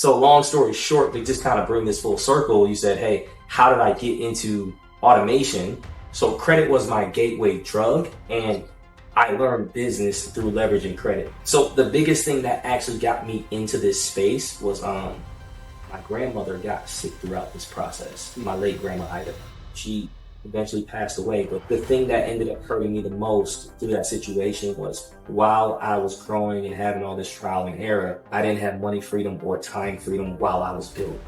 So long story short, to just kind of bring this full circle, you said, hey, how did I get into automation? So credit was my gateway drug, and I learned business through leveraging credit. So the biggest thing that actually got me into this space was my grandmother got sick throughout this process. My late grandma Ida. She eventually passed away, but the thing that ended up hurting me the most through that situation was while I was growing and having all this trial and error, I didn't have money freedom or time freedom while I was building.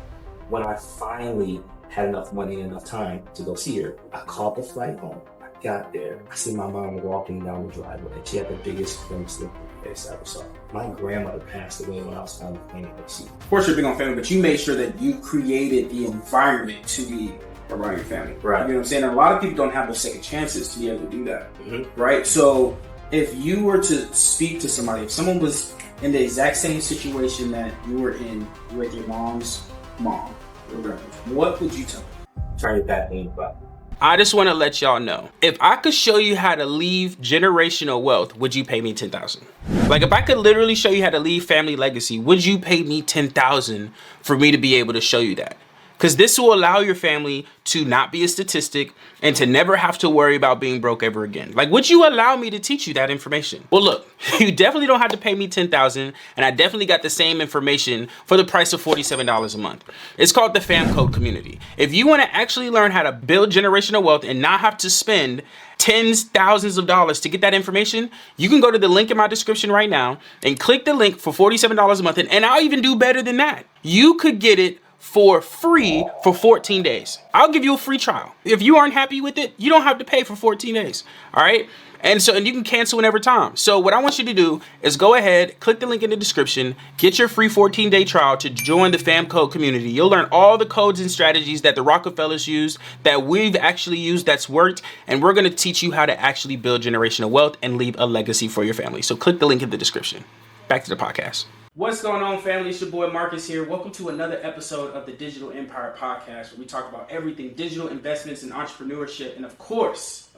When I finally had enough money and enough time to go see her, I called the flight home. I got there. I see my mom walking down the driveway. She had the biggest crimson look on her face I ever saw. My grandmother passed away when I was finally planning to see her. Of course, you're big on family, but you made sure that you created the environment to be around your family. Right. You know what I'm saying? And a lot of people don't have those second chances to be able to do that. Right? So if you were to speak to somebody, if someone was in the exact same situation that you were in with your mom's mom, your grandmother, what would you tell them? Try your bad thing, but I just want to let y'all know, if I could show you how to leave generational wealth, would you pay me $10,000? Like, if I could literally show you how to leave family legacy, would you pay me $10,000 for me to be able to show you that? Because this will allow your family to not be a statistic and to never have to worry about being broke ever again. Like, would you allow me to teach you that information? Well, look, you definitely don't have to pay me $10,000, and I definitely got the same information for the price of $47 a month. It's called the Fam Code Community. If you want to actually learn how to build generational wealth and not have to spend tens, thousands of dollars to get that information, you can go to the link in my description right now and click the link for $47 a month. And I'll even do better than that. You could get it for free for 14 days. I'll give you a free trial. If you aren't happy with it, you don't have to pay for 14 days. All right. And you can cancel whenever time. So what I want you to do is go ahead, click the link in the description, get your free 14-day trial to join the Fam Code community. You'll learn all the codes and strategies that the Rockefellers use, that we've actually used, that's worked. And we're going to teach you how to actually build generational wealth and leave a legacy for your family. So click the link in the description. Back to the podcast. What's going on, family? It's your boy Markus here. Welcome to another episode of the Digital Empire Podcast, where we talk about everything digital investments and entrepreneurship. And of course,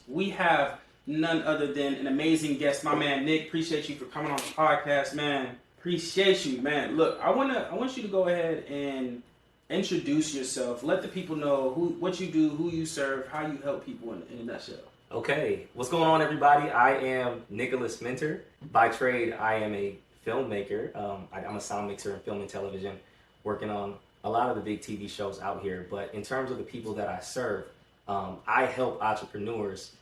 we have none other than an amazing guest, my man Nick. Appreciate you for coming on the podcast, man. Appreciate you, man. Look, I want you to go ahead and introduce yourself. Let the people know what you do, who you serve, how you help people in a nutshell. Okay, what's going on, everybody? I am Nicolas Minter. By trade, I am a filmmaker. I'm a sound mixer in film and television, working on a lot of the big TV shows out here. But in terms of the people that I serve, I help entrepreneurs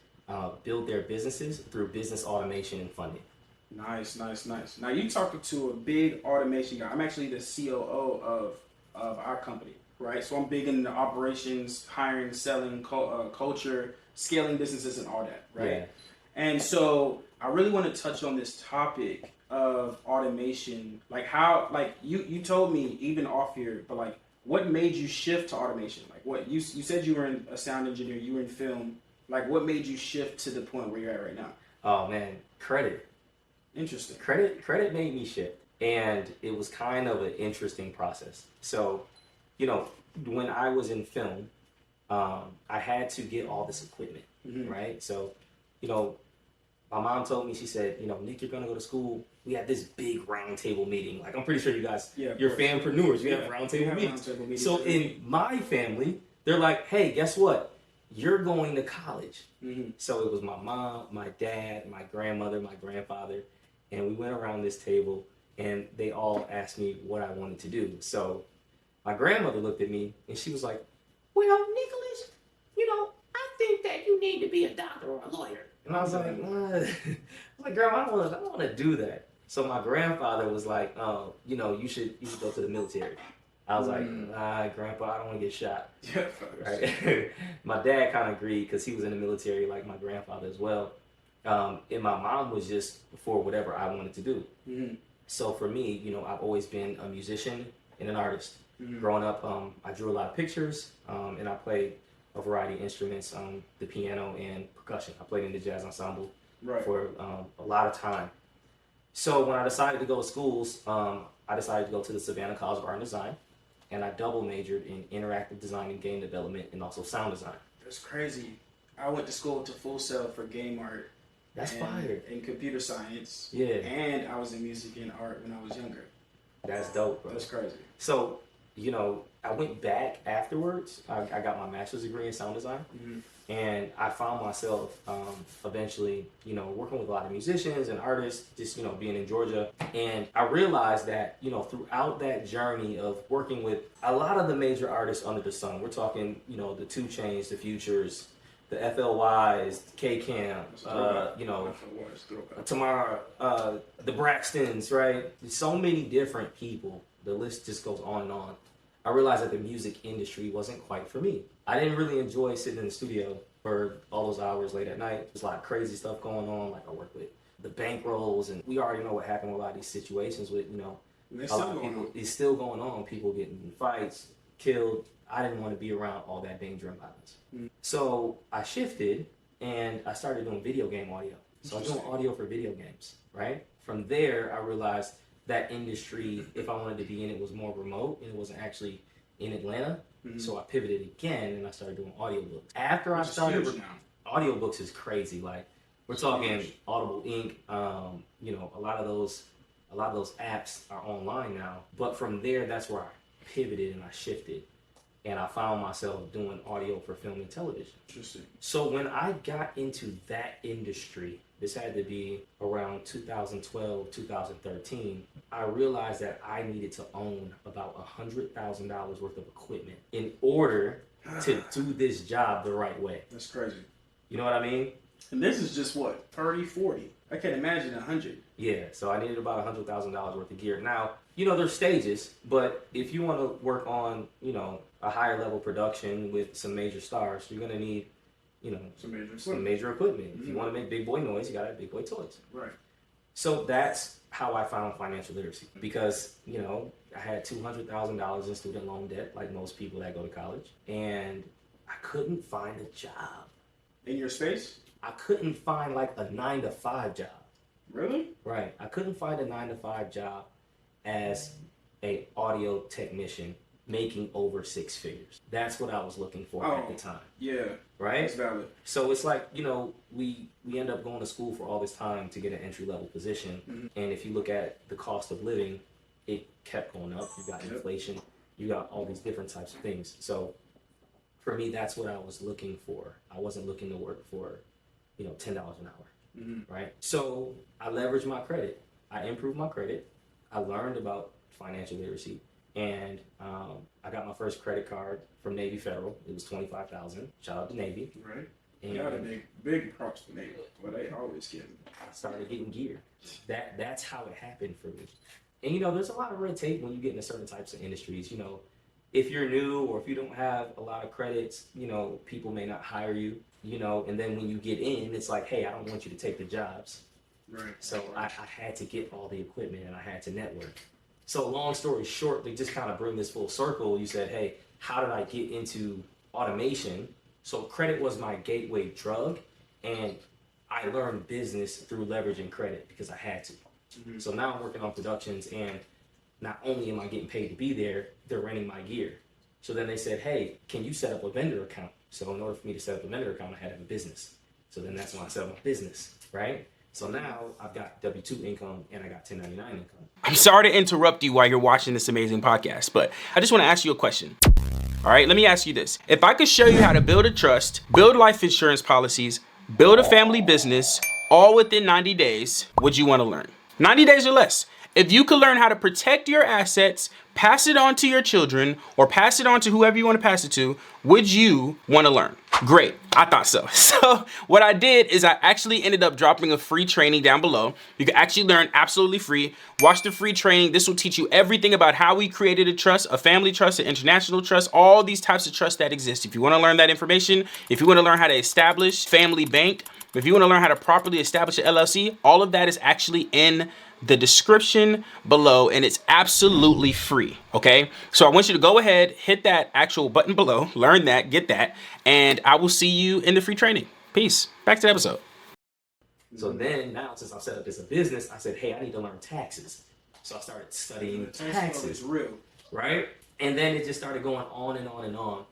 build their businesses through business automation and funding. Nice. Now you talking to a big automation guy. I'm actually the COO of our company, right? So I'm big in the operations, hiring, selling, culture, scaling businesses, and all that, right? Yeah. And so I really want to touch on this topic of automation. Like how, like you told me even off here, but like what made you shift to automation? Like what you said you were a sound engineer, you were in film. Like what made you shift to the point where you're at right now? Oh man, credit. Interesting. Credit made me shift, and it was kind of an interesting process. So, when I was in film, I had to get all this equipment, right? So, my mom told me, she said, Nick, you're going to go to school. We had this big round table meeting. Like, I'm pretty sure you guys, you're fampreneurs. You have round table meetings. So in my family, they're like, hey, guess what? You're going to college. So it was my mom, my dad, my grandmother, my grandfather. And we went around this table and they all asked me what I wanted to do. So my grandmother looked at me and she was like, well, Nicholas, I think that you need to be a doctor or a lawyer. And I was like, what? I was like, Grandma, I don't want to do that. So my grandfather was like, oh, you should go to the military. I was like, Grandpa, I don't want to get shot. Yeah, right. My dad kind of agreed because he was in the military, like my grandfather as well. And my mom was just for whatever I wanted to do. So for me, I've always been a musician and an artist. Growing up, I drew a lot of pictures, and I played a variety of instruments, the piano and percussion. I played in the jazz ensemble for a lot of time. So when I decided to go to schools, I decided to go to the Savannah College of Art and Design, and I double majored in interactive design and game development and also sound design. That's crazy. I went to school to Full Sail for game art. That's fire. And computer science. Yeah. And I was in music and art when I was younger. That's dope, bro. That's crazy. So, you know, I went back afterwards. I got my master's degree in sound design. And I found myself eventually, you know, working with a lot of musicians and artists, just, you know, being in Georgia. And I realized that, you know, throughout that journey of working with a lot of the major artists under the sun, we're talking, you know, the 2 Chainz, the Futures, the FLYs, K-Camp, you know, Tamara, the Braxtons, right? So many different people. The list just goes on and on. I realized that the music industry wasn't quite for me. I didn't really enjoy sitting in the studio for all those hours late at night. There's a lot of crazy stuff going on. Like I work with the bankrolls, and we already know what happened with a lot of these situations with, you know, a lot of people. It's still going on. People getting in fights, killed. I didn't want to be around all that danger and violence. So I shifted and I started doing video game audio. So I was doing audio for video games, right? From there, I realized that industry, if I wanted to be in it, was more remote and it wasn't actually in Atlanta. So I pivoted again and I started doing audiobooks. After I started, audiobooks is crazy. Like we're talking Audible Inc. You know, a lot of those apps are online now. But from there, that's where I pivoted and I shifted. And I found myself doing audio for film and television. Interesting. So when I got into that industry, this had to be around 2012, 2013, I realized that I needed to own about $100,000 worth of equipment in order to do this job the right way. That's crazy. You know what I mean? And this is just what, 30, 40? I can't imagine 100. Yeah, so I needed about $100,000 worth of gear. Now, you know, there's stages, but if you want to work on, you know, a higher level production with some major stars, you're going to need, you know, some major equipment. If you want to make big boy noise, you got to have big boy toys. Right. So that's how I found financial literacy, because, you know, I had $200,000 in student loan debt, like most people that go to college, and I couldn't find a job. In your space? I couldn't find like a 9-to-5 job. Really? Right. I couldn't find a 9-to-5 job as a audio technician making over 6 figures. That's what I was looking for at the time. Yeah. Right? That's valid. So it's like, you know, we end up going to school for all this time to get an entry-level position. And if you look at the cost of living, it kept going up. You got inflation. You got all these different types of things. So for me, that's what I was looking for. I wasn't looking to work for, you know, $10 an hour. Right? So I leveraged my credit. I improved my credit. I learned about financial literacy. And I got my first credit card from Navy Federal. It was $25,000. Shout out to Navy. Right. And you got a big props to Navy. Well, they always get me. I started getting gear. That's how it happened for me. And you know, there's a lot of red tape when you get into certain types of industries. You know, if you're new or if you don't have a lot of credits, you know, people may not hire you. You know, and then when you get in, it's like, hey, I don't want you to take the jobs. Right. So I had to get all the equipment and I had to network. So long story short, to just kind of bring this full circle, you said, hey, how did I get into automation? So credit was my gateway drug, and I learned business through leveraging credit because I had to. So now I'm working on productions, and not only am I getting paid to be there, they're renting my gear. So then they said, hey, can you set up a vendor account? So in order for me to set up a vendor account, I had to have a business. So then that's when I set up my business, right? So now I've got W-2 income and I got 1099 income. I'm sorry to interrupt you while you're watching this amazing podcast, but I just want to ask you a question. All right, let me ask you this. If I could show you how to build a trust, build life insurance policies, build a family business, all within 90 days, would you want to learn? 90 days or less. If you could learn how to protect your assets, pass it on to your children, or pass it on to whoever you want to pass it to, would you want to learn? Great, I thought so. So what I did is I actually ended up dropping a free training down below. You can actually learn absolutely free. Watch the free training. This will teach you everything about how we created a trust, a family trust, an international trust, all these types of trusts that exist. If you want to learn that information, if you want to learn how to establish family bank, if you want to learn how to properly establish an LLC, all of that is actually in the description below, and it's absolutely free. Okay, so I want you to go ahead, hit that actual button below, learn that, get that, and I will see you in the free training. Peace. Back to the episode. So then now, since I've set up this a business, I said, hey, I need to learn taxes. So I started studying taxes. Real. Right? And then it just started going on and on and on.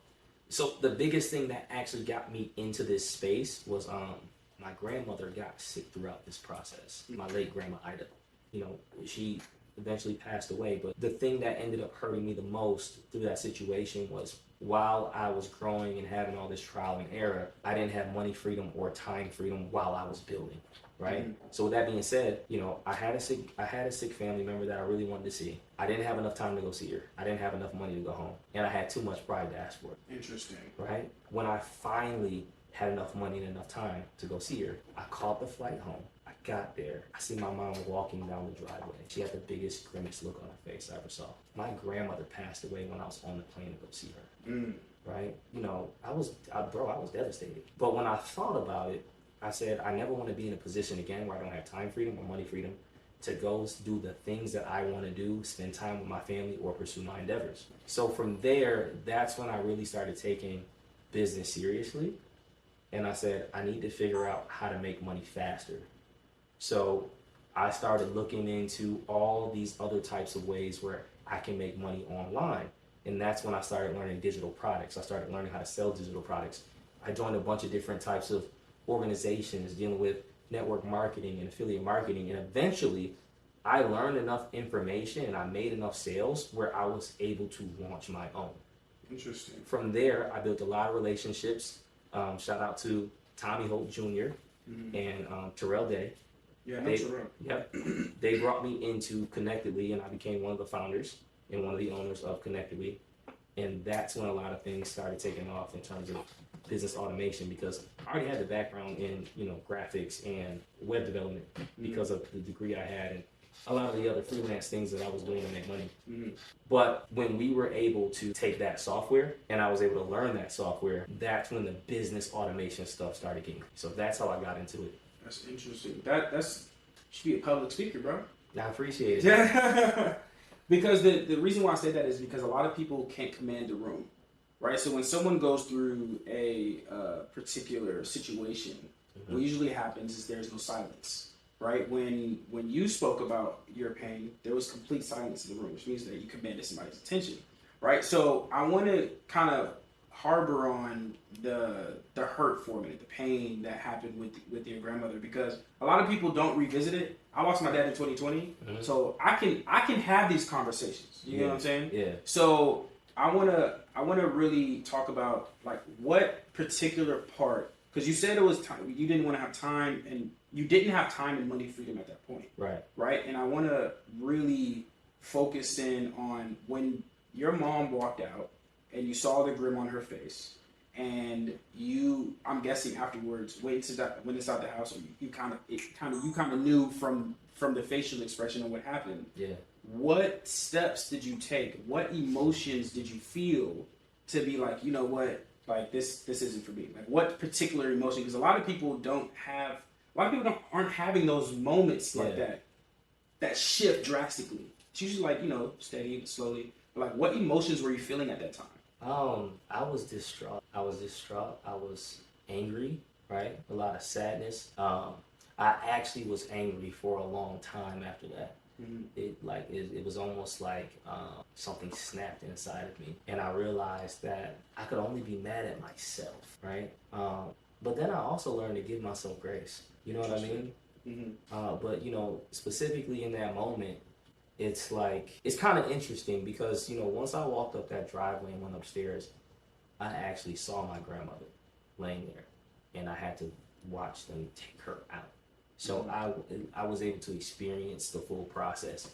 So the biggest thing that actually got me into this space was my grandmother got sick throughout this process. My late grandma Ida. You know, she eventually passed away. But the thing that ended up hurting me the most through that situation was while I was growing and having all this trial and error, I didn't have money freedom or time freedom while I was building. Right. So with that being said, you know, I had a sick family member that I really wanted to see. I didn't have enough time to go see her. I didn't have enough money to go home, and I had too much pride to ask for it. Interesting. Right. When I finally had enough money and enough time to go see her, I caught the flight home. I got there. I see my mom walking down the driveway. She had the biggest grimace look on her face I ever saw. My grandmother passed away when I was on the plane to go see her. Right. You know, I was devastated. But when I thought about it, I said, I never want to be in a position again where I don't have time freedom or money freedom to go do the things that I want to do, spend time with my family, or pursue my endeavors. So from there, that's when I really started taking business seriously. And I said, I need to figure out how to make money faster. So I started looking into all these other types of ways where I can make money online. And that's when I started learning digital products. I started learning how to sell digital products. I joined a bunch of different types of organizations dealing with network marketing and affiliate marketing, and eventually I learned enough information and I made enough sales where I was able to launch my own. Interesting. From there, I built a lot of relationships. Shout out to Tommy Holt Jr. And Terrell Day. Yeah, I know Terrell. Yep. They brought me into Connectedly, and I became one of the founders and one of the owners of Connectedly. And that's when a lot of things started taking off in terms of business automation, because I already had the background in, you know, graphics and web development because of the degree I had and a lot of the other freelance things that I was doing to make money. But when we were able to take that software and I was able to learn that software, that's when the business automation stuff started getting. So that's how I got into it. That's interesting. That's should be a public speaker, bro. I appreciate it. Yeah. Because the reason why I say that is because a lot of people can't command the room, right? So when someone goes through a particular situation, what usually happens is there's no silence, right? When you spoke about your pain, there was complete silence in the room, which means that you commanded somebody's attention, right? So I want to kind of harbor on the hurt for a minute, the pain that happened with your grandmother, because a lot of people don't revisit it. I lost my dad in 2020, so I can have these conversations. You know what I'm saying? Yeah. So I wanna really talk about like what particular part, because you said it was time, you didn't want to have time, and you didn't have time and money freedom at that point. Right. And I want to really focus in on when your mom walked out and you saw the grin on her face, and you, I'm guessing afterwards, went inside the house, and you kind of knew from the facial expression of what happened. Yeah. What steps did you take? What emotions did you feel to be like, you know what, like this isn't for me? Like what particular emotion? Because a lot of people aren't having those moments like that shift drastically. It's usually like, you know, steady, slowly. But like, what emotions were you feeling at that time? I was distraught. I was angry, right? A lot of sadness. I actually was angry for a long time after that. It was almost like something snapped inside of me, and I realized that I could only be mad at myself, right? But then I also learned to give myself grace. You know what I mean? But you know, specifically in that moment, it's like, it's kind of interesting because, you know, once I walked up that driveway and went upstairs, I actually saw my grandmother laying there, and I had to watch them take her out. So I was able to experience the full process.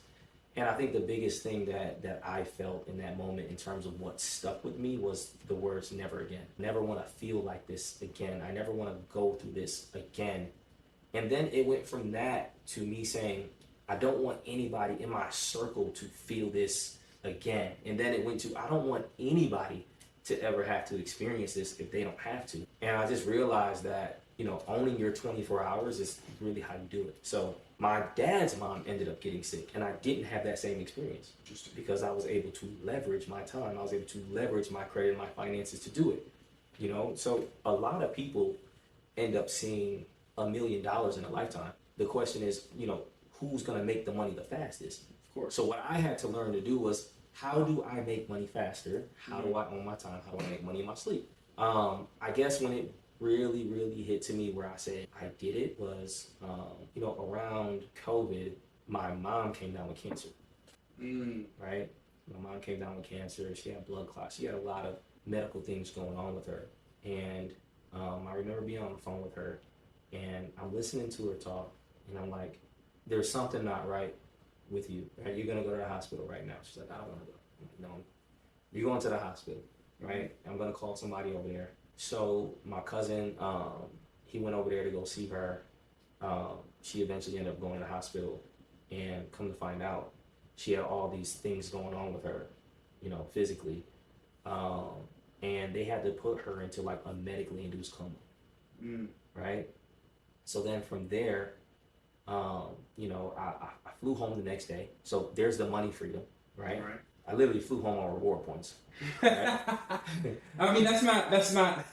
And I think the biggest thing that I felt in that moment in terms of what stuck with me was the words, never again. Never want to feel like this again. I never want to go through this again. And then it went from that to me saying, I don't want anybody in my circle to feel this again. And then it went to, I don't want anybody to ever have to experience this if they don't have to. And I just realized that, you know, owning your 24 hours is really how you do it. So my dad's mom ended up getting sick, and I didn't have that same experience because I was able to leverage my time. I was able to leverage my credit and my finances to do it. You know, so a lot of people end up seeing $1 million in a lifetime. The question is, you know, who's going to make the money the fastest? Of course. So what I had to learn to do was, how do I make money faster? How do I own my time? How do I make money in my sleep? I guess when it really, really hit to me where I said I did it was, you know, around COVID, my mom came down with cancer. right? My mom came down with cancer. She had blood clots. She had a lot of medical things going on with her. And I remember being on the phone with her, and I'm listening to her talk, and I'm like, there's something not right with you. Right? You're going to go to the hospital right now. She's like, I don't want to go. I'm like, no, you're going to the hospital, right? I'm going to call somebody over there. So my cousin, he went over there to go see her. She eventually ended up going to the hospital, and come to find out, she had all these things going on with her, physically. And they had to put her into like a medically induced coma, right? So then from there, I flew home the next day. So there's the money freedom, right? I literally flew home on reward points. Right? I mean, that's not.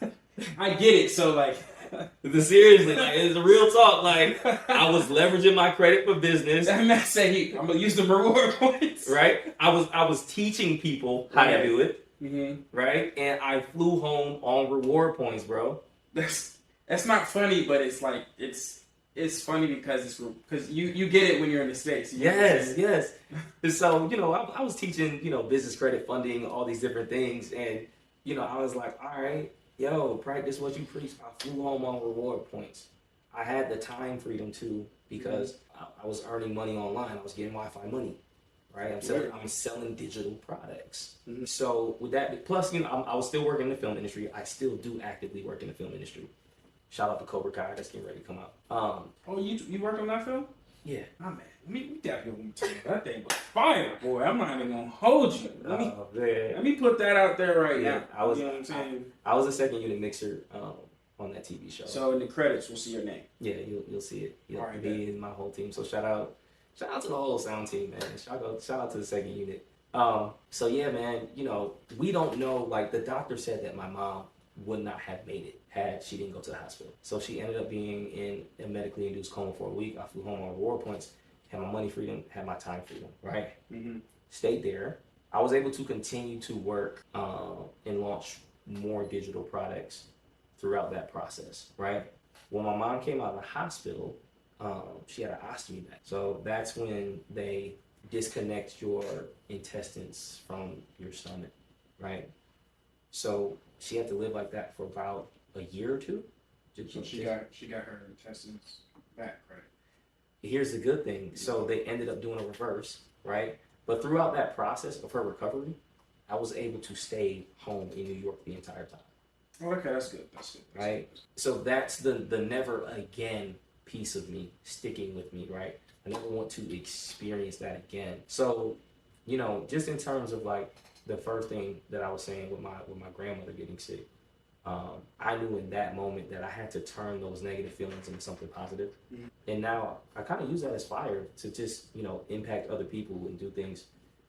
I get it. So like, seriously, like it's a real talk. Like I was leveraging my credit for business. That man say I'm gonna use the reward points. Right. I was teaching people how to do it. Mm-hmm. Right. And I flew home on reward points, bro. That's not funny, but it's like it's funny because you get it when you're in the States. Yes. And so, I was teaching, business credit funding, all these different things. And, I was like, all right, practice what you preach. I flew home on reward points. I had the time freedom too, because I was earning money online. I was getting Wi-Fi money, right? I'm selling digital products. Mm-hmm. So with that, plus, I was still working in the film industry. I still do actively work in the film industry. Shout out to Cobra Kai, that's getting ready to come out. You work on that film? Yeah. Oh man, we definitely want to tell you that thing was fire, boy. I'm not even gonna hold you. Let me put that out there right now. I was, you know what I'm saying? I was a second unit mixer on that TV show. So in the credits, we'll see your name. Yeah, you'll see it. You'll right, be in my whole team. So shout out to the whole sound team, man. Shout out to the second unit. So yeah, man. We don't know. Like the doctor said that my mom would not have made it had she didn't go to the hospital. So she ended up being in a medically induced coma for a week. I flew home on reward points, had my money freedom, had my time freedom, right? Mm-hmm. Stayed there. I was able to continue to work and launch more digital products throughout that process, right? When my mom came out of the hospital, she had an ostomy bag. So that's when they disconnect your intestines from your stomach, right? So she had to live like that for about a year or two. So she got her intestines back, right? Here's the good thing. So they ended up doing a reverse, right? But throughout that process of her recovery, I was able to stay home in New York the entire time. Oh, okay, that's good. Right? So that's the never again piece of me sticking with me, right? I never want to experience that again. So, just in terms of like the first thing that I was saying with my grandmother getting sick, I knew in that moment that I had to turn those negative feelings into something positive. Mm-hmm. And now I kind of use that as fire to just, impact other people and do things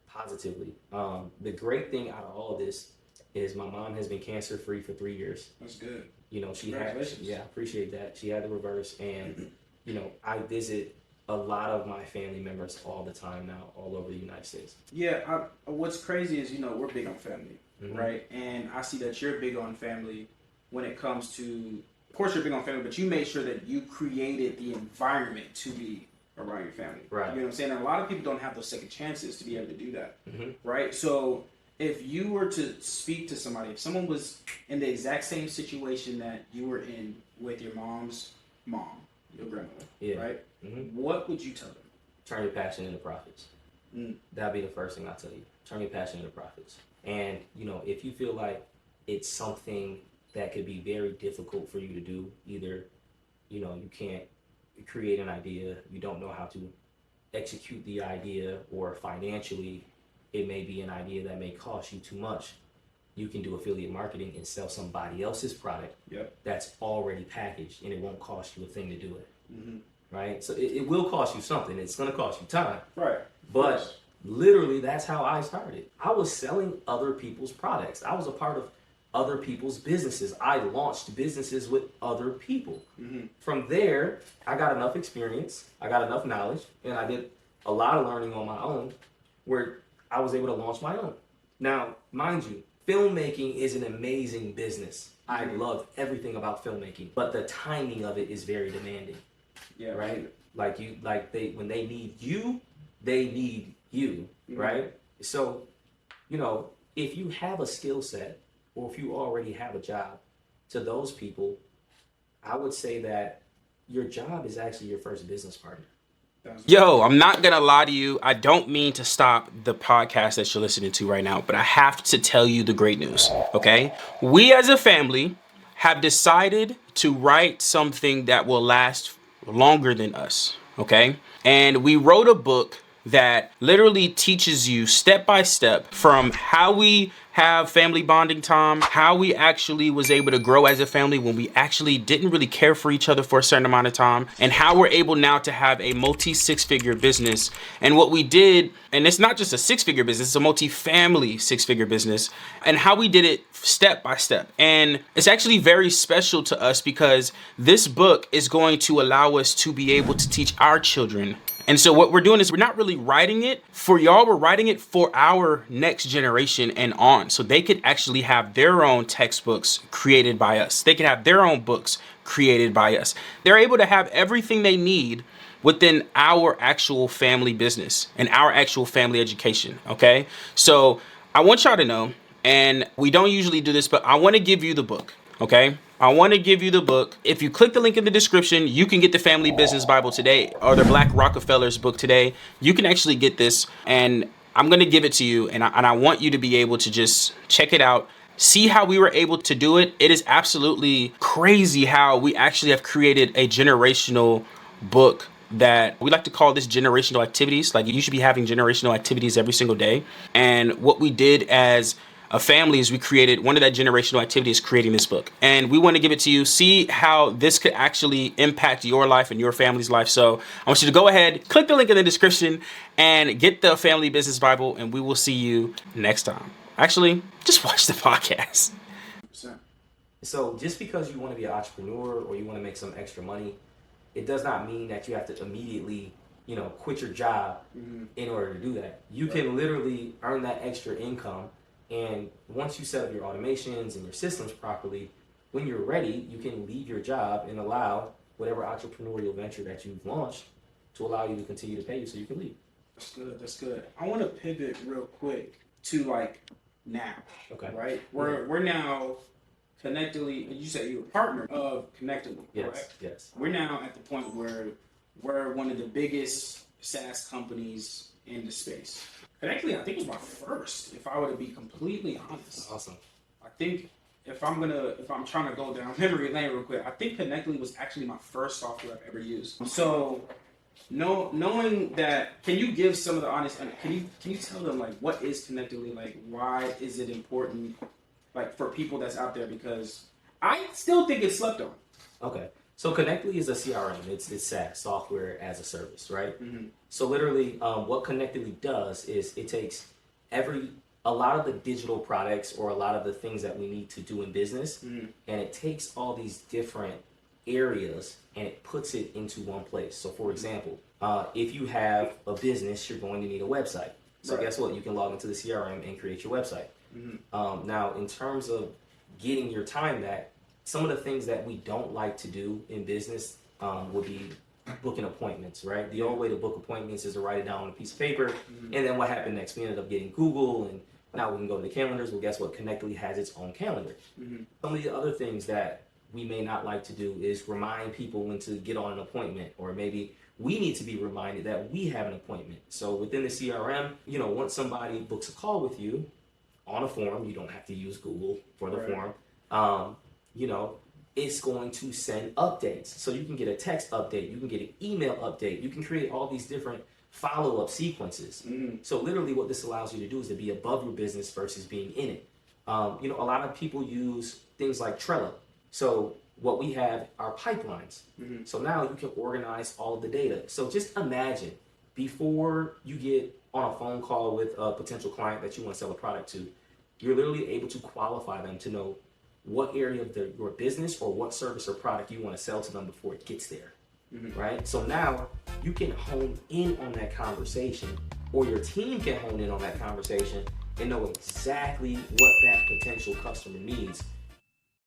positively. The great thing out of all of this is my mom has been cancer free for 3 years. That's good. She had, I appreciate that. She had the reverse, and I visit a lot of my family members all the time now, all over the United States. Yeah, what's crazy is we're big on family, mm-hmm. right? And I see that you're big on family when it comes to, of course, you're big on family, but you made sure that you created the environment to be around your family. Right. You know what I'm saying? And a lot of people don't have those second chances to be able to do that, mm-hmm. right? So if you were to speak to somebody, if someone was in the exact same situation that you were in with your mom's mom, your grandmother, right? Mm-hmm. What would you tell them? Turn your passion into profits. That'd be the first thing I tell you. Turn your passion into profits. And, if you feel like it's something that could be very difficult for you to do, either, you can't create an idea, you don't know how to execute the idea, or financially, it may be an idea that may cost you too much, you can do affiliate marketing and sell somebody else's product that's already packaged, and it won't cost you a thing to do it. Mm-hmm. Right? So it will cost you something. It's going to cost you time. Right. But literally, that's how I started. I was selling other people's products. I was a part of other people's businesses. I launched businesses with other people. Mm-hmm. From there, I got enough experience, I got enough knowledge, and I did a lot of learning on my own where I was able to launch my own. Now, mind you, filmmaking is an amazing business. I love everything about filmmaking, but the timing of it is very demanding. Yeah. Right? When they need you, they need you. right? So, if you have a skill set or if you already have a job, to those people, I would say that your job is actually your first business partner. Yo, I'm not gonna lie to you. I don't mean to stop the podcast that you're listening to right now, but I have to tell you the great news, okay? We as a family have decided to write something that will last longer than us, okay? And we wrote a book that literally teaches you step by step from how we have family bonding time, how we actually was able to grow as a family when we actually didn't really care for each other for a certain amount of time, and how we're able now to have a multi-six-figure business. And what we did, and it's not just a six-figure business, it's a multi-family six-figure business, and how we did it step by step. And it's actually very special to us because this book is going to allow us to be able to teach our children. And so what we're doing is we're not really writing it for y'all, we're writing it for our next generation and on. So they could actually have their own textbooks created by us. They could have their own books created by us. They're able to have everything they need within our actual family business and our actual family education, okay? So I want y'all to know, and we don't usually do this, but I want to give you the book, okay? I want to give you the book. If you click the link in the description, you can get the Family Business Bible today or the Black Rockefellers book today. You can actually get this, and I'm going to give it to you, and I want you to be able to just check it out. See how we were able to do it. It is absolutely crazy how we actually have created a generational book that we like to call this generational activities. Like, you should be having generational activities every single day. And what we did as a family is we created one of that generational activities, creating this book. And we want to give it to you. See how this could actually impact your life and your family's life. So I want you to go ahead, click the link in the description and get the Family Business Bible, and we will see you next time. Actually, just watch the podcast. So just because you want to be an entrepreneur or you want to make some extra money, it does not mean that you have to immediately, quit your job in order to do that. You can literally earn that extra income. And once you set up your automations and your systems properly, when you're ready, you can leave your job and allow whatever entrepreneurial venture that you've launched to allow you to continue to pay you so you can leave. That's good. That's good. I want to pivot real quick to now. Okay. Right? We're now Connectedly. You said you're a partner of Connectedly. Yes. Correct? Yes. We're now at the point where we're one of the biggest SaaS companies in the space. Connectedly, I think it was my first, if I were to be completely honest. Awesome. I think if I'm trying to go down memory lane real quick, I think Connectedly was actually my first software I've ever used. So, knowing that, can you give some of the honest, can you tell them what is Connectedly, why is it important, for people that's out there, because I still think it's slept on. Okay. So Connectedly is a CRM. It's SaaS, software as a service, right? Mm-hmm. So literally, what Connectedly does is it takes a lot of the digital products or a lot of the things that we need to do in business, and it takes all these different areas and it puts it into one place. So for example, if you have a business, you're going to need a website. So guess what? You can log into the CRM and create your website. Mm-hmm. Now, in terms of getting your time back, some of the things that we don't like to do in business would be booking appointments, right? The old way to book appointments is to write it down on a piece of paper, and then what happened next? We ended up getting Google, and now we can go to the calendars. Well, guess what? Connectedly has its own calendar. Some of the other things that we may not like to do is remind people when to get on an appointment, or maybe we need to be reminded that we have an appointment. So within the CRM, once somebody books a call with you on a form, you don't have to use Google for the form. It's going to send updates. So you can get a text update, you can get an email update, you can create all these different follow-up sequences. So literally what this allows you to do is to be above your business versus being in it. A lot of people use things like Trello. So what we have are pipelines. So now you can organize all of the data. So just imagine, before you get on a phone call with a potential client that you want to sell a product to, you're literally able to qualify them to know what area of your business or what service or product you want to sell to them before it gets there, right? So now you can hone in on that conversation, or your team can hone in on that conversation and know exactly what that potential customer needs